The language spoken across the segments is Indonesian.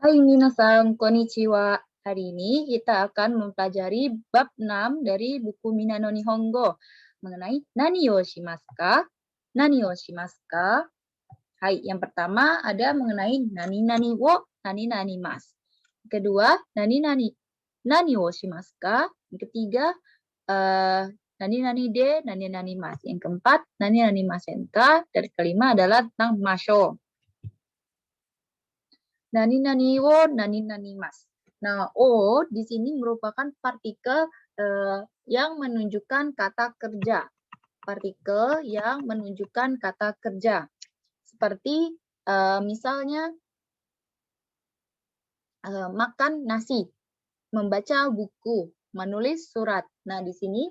Hai minasan, konnichiwa. Hari ini kita akan mempelajari bab 6 dari buku Minano Nihongo mengenai nani o shimasu ka? Nani o shimasu ka? Hai, yang pertama ada mengenai nani-nani wo nani-nani mas. Kedua, nani o shimasu ka? Yang ketiga, nani-nani de nani-nani mas. Yang keempat, nani-nani masen ka? Dan kelima adalah tentang masho. Nani-nani wo, nani-nani mas. Nah, o di sini merupakan partikel yang menunjukkan kata kerja. Partikel yang menunjukkan kata kerja. Seperti misalnya makan nasi, membaca buku, menulis surat. Nah, di sini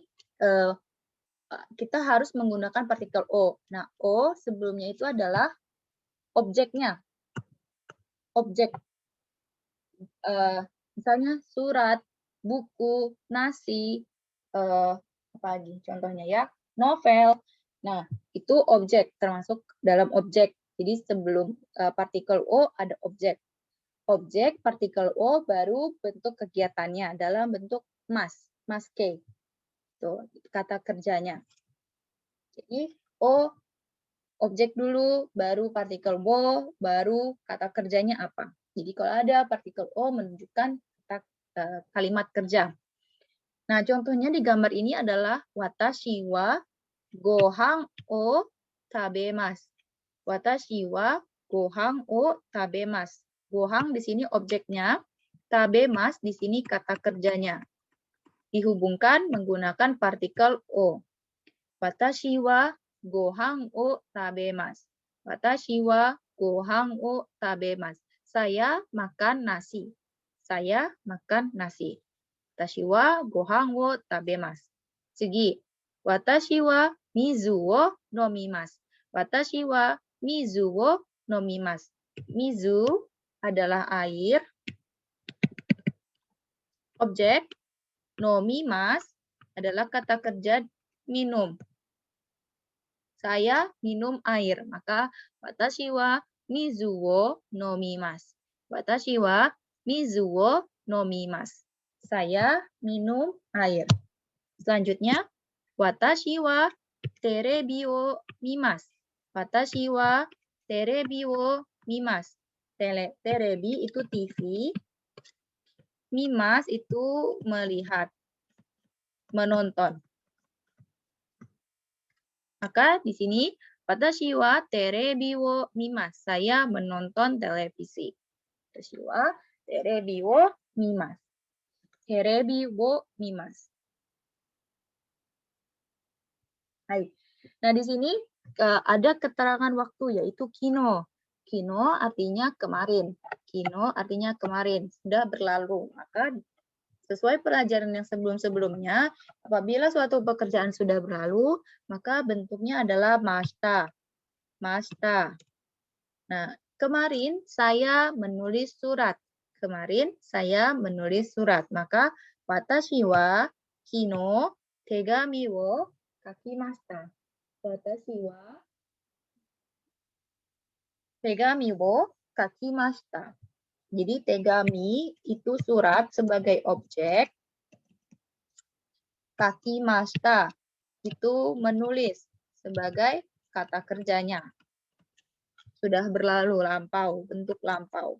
kita harus menggunakan partikel o. Nah, o sebelumnya itu adalah objeknya. Objek. Misalnya surat, buku, nasi, apa lagi contohnya ya, novel. Nah, itu objek, termasuk dalam objek. Jadi sebelum partikel O ada objek. Objek partikel O baru bentuk kegiatannya dalam bentuk mas K. Tuh, kata kerjanya. Jadi O objek dulu, baru partikel O, baru kata kerjanya apa. Jadi kalau ada partikel O menunjukkan kalimat kerja. Nah, contohnya di gambar ini adalah watashi wa gohan o tabemasu. Watashi wa gohan o tabemasu. Gohan di sini objeknya, tabemasu di sini kata kerjanya. Dihubungkan menggunakan partikel o. Watashi wa gohan o tabemasu. Watashi wa gohan o tabemasu. Saya makan nasi. Saya makan nasi. Watashi wa gohan wo tabemasu.次. Watashi wa mizu wo nomimasu. Watashi wa mizu wo nomimasu. Mizu adalah air. Objek. Nomimasu adalah kata kerja minum. Saya minum air. Maka watashi wa mizu wo nomimasu. Watashi wa mizu wo nomimasu. Saya minum air. Selanjutnya, watashi wa terebi wo mimasu. Watashi wa terebi wo mimasu. Terebi itu TV. Mimas itu melihat, menonton. Maka di sini, watashi wa terebi wo mimasu. Saya menonton televisi. Watashi wa terebi wo mimasu. Terebi wo mimasu. Hai. Nah, di sini ada keterangan waktu yaitu kino. Kino artinya kemarin. Kino artinya kemarin, sudah berlalu. Maka sesuai pelajaran yang sebelum-sebelumnya, apabila suatu pekerjaan sudah berlalu, maka bentuknya adalah mashita. Mashita. Nah, kemarin saya menulis surat. Kemarin saya menulis surat. Maka watashi wa kino tegami wo kakimashita. Watashi wa tegami wo kakimashita. Jadi tegami itu surat sebagai objek. Kakimashita itu menulis sebagai kata kerjanya. Sudah berlalu, lampau, bentuk lampau.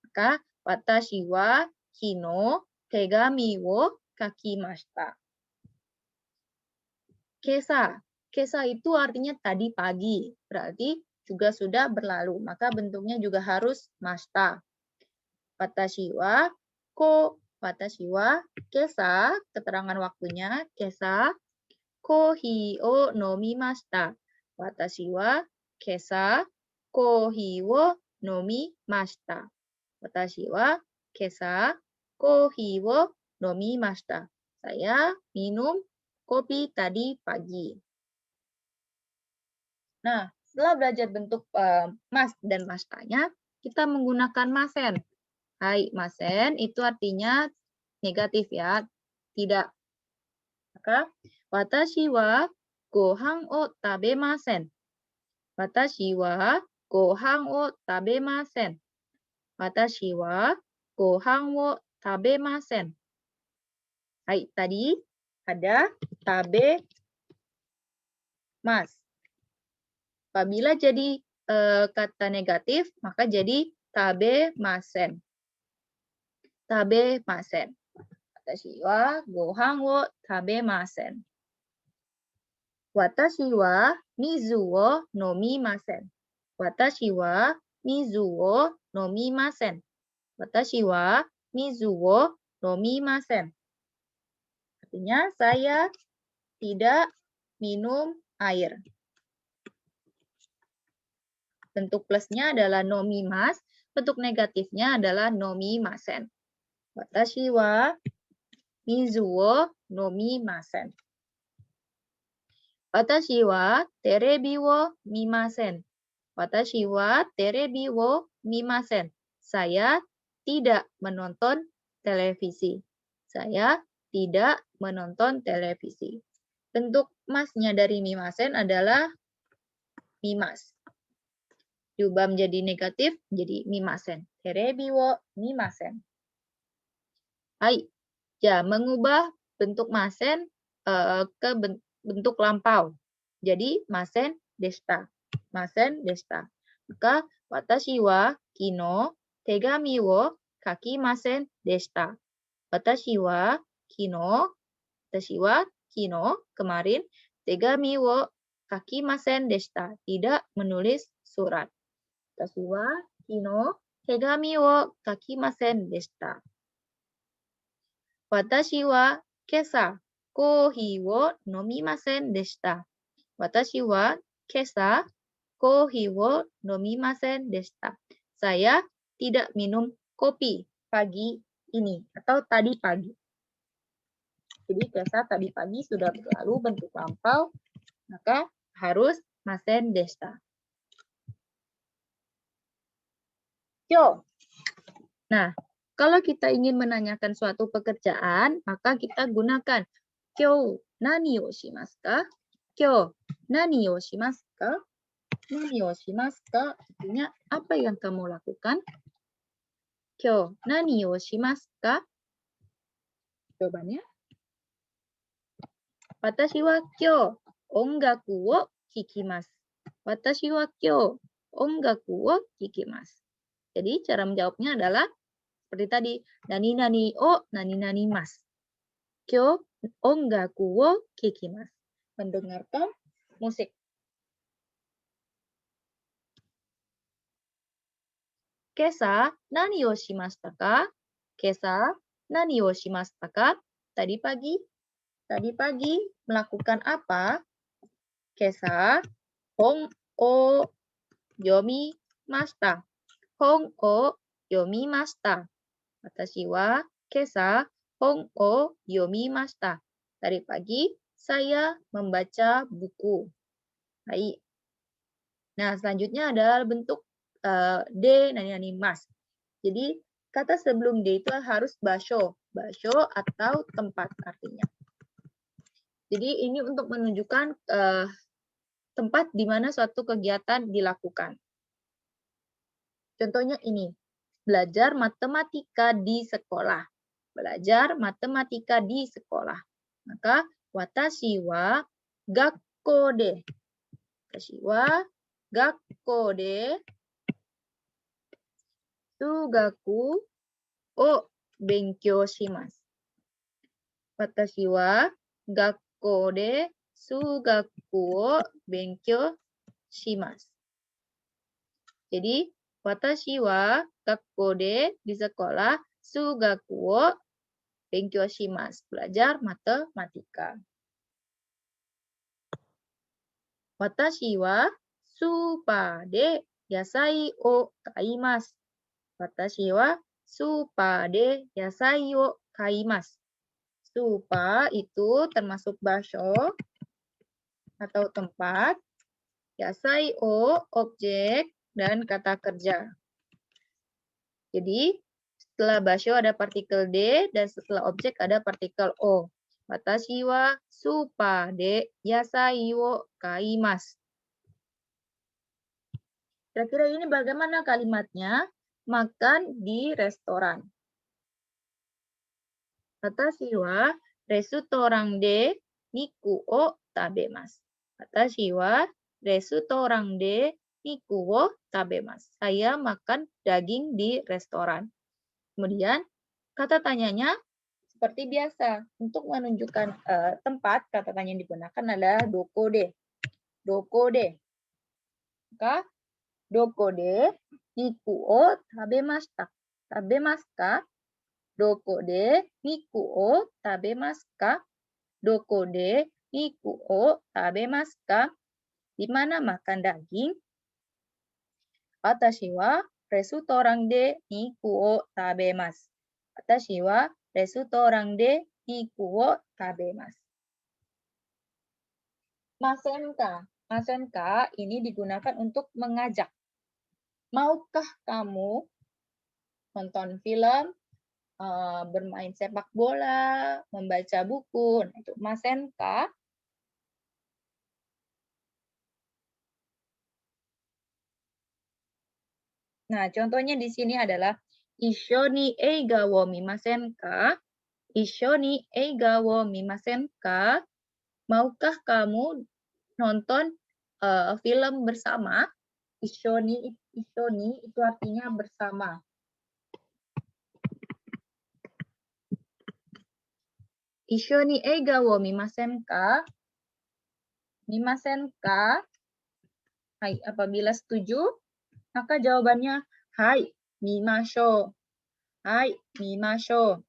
Maka watashi wa kino tegami wo kakimashita. Kesa. Kesa itu artinya tadi pagi. Berarti juga sudah berlalu. Maka bentuknya juga harus mashita. Watashi wa watashi wa kesa, keterangan waktunya, kesa kohi o nomimashita. Watashi wa kesa kohi wo nomimashita. Watashi wa kesa kohi wo nomimashita. Saya minum kopi tadi pagi. Nah, setelah belajar bentuk mas dan mashitanya, kita menggunakan masen. Hai, masen itu artinya negatif ya, tidak. Maka, watashi wa gohan o tabemasen. Watashi wa gohan wo tabemasen. Watashi wa gohan wo tabemasen. Hai, tadi ada tabe mas. Apabila jadi kata negatif, maka jadi tabemasen. Tabemasen. Watashi wa gohan wo tabemasen. Watashi wa mizu wo nomimasen. Watashi wa mizu wo nomimasen. Watashi wa mizu wo nomimasen. Artinya saya tidak minum air. Bentuk plusnya adalah nomimas, bentuk negatifnya adalah nomimasen. Watashi wa mizu wo nomimasen. Watashi wa terebi wo mimasen. Watashi wa terebi wo mimasen. Saya tidak menonton televisi. Saya tidak menonton televisi. Bentuk masnya dari mimasen adalah mimas. Diubah menjadi negatif, jadi mimasen. Terebi wo mimasen. Hai. Ya, mengubah bentuk masen ke bentuk lampau. Jadi masen deshita. Masen deshita. Maka watashi wa kino tegami wo kakimasen deshita. Watashi wa kino kemarin tegami wo kakimasen deshita. Tidak menulis surat. Watashi wa kino tegami wo kakimasen deshita. Watashi wa kesa kohi wo nomimasen deshita. Watashi wa kesa kohi wo nomimasen deshita. Saya tidak minum kopi pagi ini atau tadi pagi. Jadi kesa tadi pagi sudah berlalu bentuk lampau, maka harus masen deshita. Kyo. Nah, kalau kita ingin menanyakan suatu pekerjaan, maka kita gunakan kyo nani o shimasu ka? Kyo nani o shimasu ka? Nani o shimasu ka? Artinya apa yang kamu lakukan? Kyo nani o shimasu ka? Jawabannya. Watashi wa kyo ongaku wo kikimasu. Watashi wa kyo ongaku wo kikimasu. Jadi cara menjawabnya adalah seperti tadi, nani-nani o nani-nani mas. Kyo ongaku wo kikimasu. Mendengarkan musik. Kesa nani o shimashita ka? Kesa nani o shimashita ka? Tadi pagi melakukan apa? Kesa hong o yomimashita. Hong o yomimashita. Watashi wa kesa hong o yomimashita. Tadi pagi saya membaca buku. Baik. Nah, selanjutnya adalah bentuk de nani-nani mas. Jadi kata sebelum de itu harus basho. Basho atau tempat artinya. Jadi ini untuk menunjukkan tempat di mana suatu kegiatan dilakukan. Contohnya ini. Belajar matematika di sekolah. Belajar matematika di sekolah. Maka watashi wa gakko de. Watashi wa gakko de sugaku o benkyou shimasu. Watashi wa gakko de sugaku o benkyou shimasu. Jadi watashi wa gakko de di sekolah sugaku wo benkyou shimasu. Belajar matematika. Watashi wa supa de yasai o kaimasu. Watashi wa supa de yasai o kaimasu. Supa itu termasuk basho atau tempat. Yasai o objek dan kata kerja. Jadi setelah basho ada partikel de dan setelah objek ada partikel o. Watashi wa supa de yasai wo kaimasu. Kira-kira ini bagaimana kalimatnya? Makan di restoran. Watashi wa restoran de niku o tabemasu. Watashi wa restoran de niku o tabemasu. Saya makan daging di restoran. Kemudian kata tanyanya seperti biasa. Untuk menunjukkan tempat, kata tanya yang digunakan adalah dokode. Dokode. Maka dokode niku o tabemashita. Tabemasu ka? Dokode niku o tabemasu ka? Dokode niku o tabemasu ka? Di mana makan daging? Watashi wa restoran de niku o tabemasu. Watashi wa restoran de niku o tabemasu. Masenka. Masenka ini digunakan untuk mengajak. Maukah kamu nonton film, bermain sepak bola, membaca buku? Nah, itu masenka. Nah, contohnya di sini adalah Isho ni eiga wo mimasen ka? Isho ni eiga wo mimasen ka? Maukah kamu nonton film bersama? Isho ni itu artinya bersama. Isho ni eiga wo mimasen ka? Mimasen ka? Hai, apabila setuju, maka jawabannya hai, mimashou. Hai, mimashou.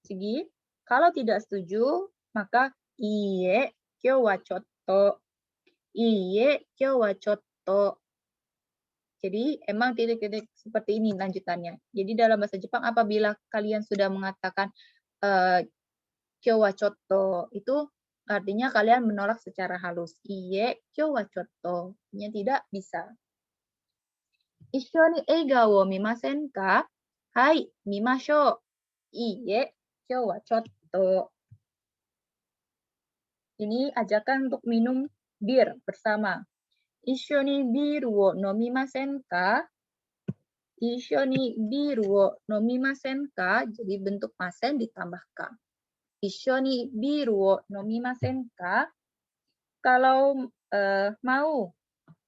Jadi, kalau tidak setuju, maka iie, kyou wa chotto. Iie, kyou wa chotto. Jadi, emang titik-titik seperti ini lanjutannya. Jadi, dalam bahasa Jepang, apabila kalian sudah mengatakan kyou wa chotto, itu artinya kalian menolak secara halus. Iie, kyou wa chotto. Artinya tidak bisa. Issho ni eiga wo mimasen ka? Hai, mimashou. Iie, kyou wa chotto. Ini ajakan untuk minum bir bersama. Issho ni biru wo nomimasen ka? Issho ni biru wo nomimasen ka? Jadi bentuk masen ditambah ka. Issho ni biru wo nomimasen ka? Kalau mau,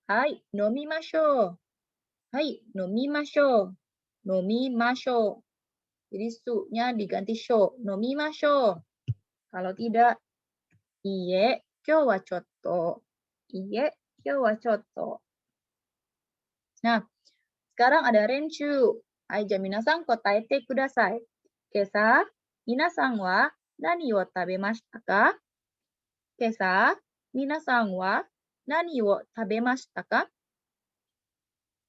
hai, nomimashou. Hai, nomimashou. Nomimashou. Jadi su-nya diganti sho. Nomimashou. Kalau tidak, iie, kyou wa chotto. Iie, kyou wa chotto. Nah, sekarang ada renshu. Hai,じゃあ皆さん答えてください。今朝、皆さんは何を食べましたか？今朝、皆さんは何を食べましたか？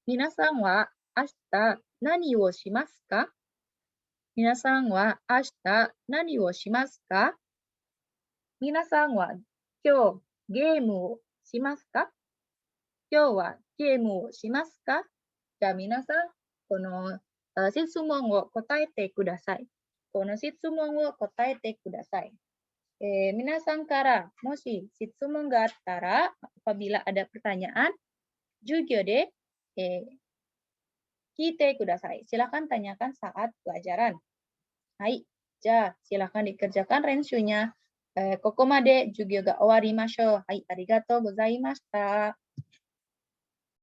皆さんは明日何をしますか？皆さんは明日何をしますか？皆さんは今日ゲームをしますか？今日はゲームをしますか？じゃあ皆さん、この質問を答えてください。この質問を答えてください。皆さんからもし質問があったら、apabila ada pertanyaan, juga de聞いてください. Silakan tanyakan saat pelajaran. Hai, じゃあ silakan dikerjakan renshu-nya. ここまで授業が終わりましょう。はい、ありがとうございました。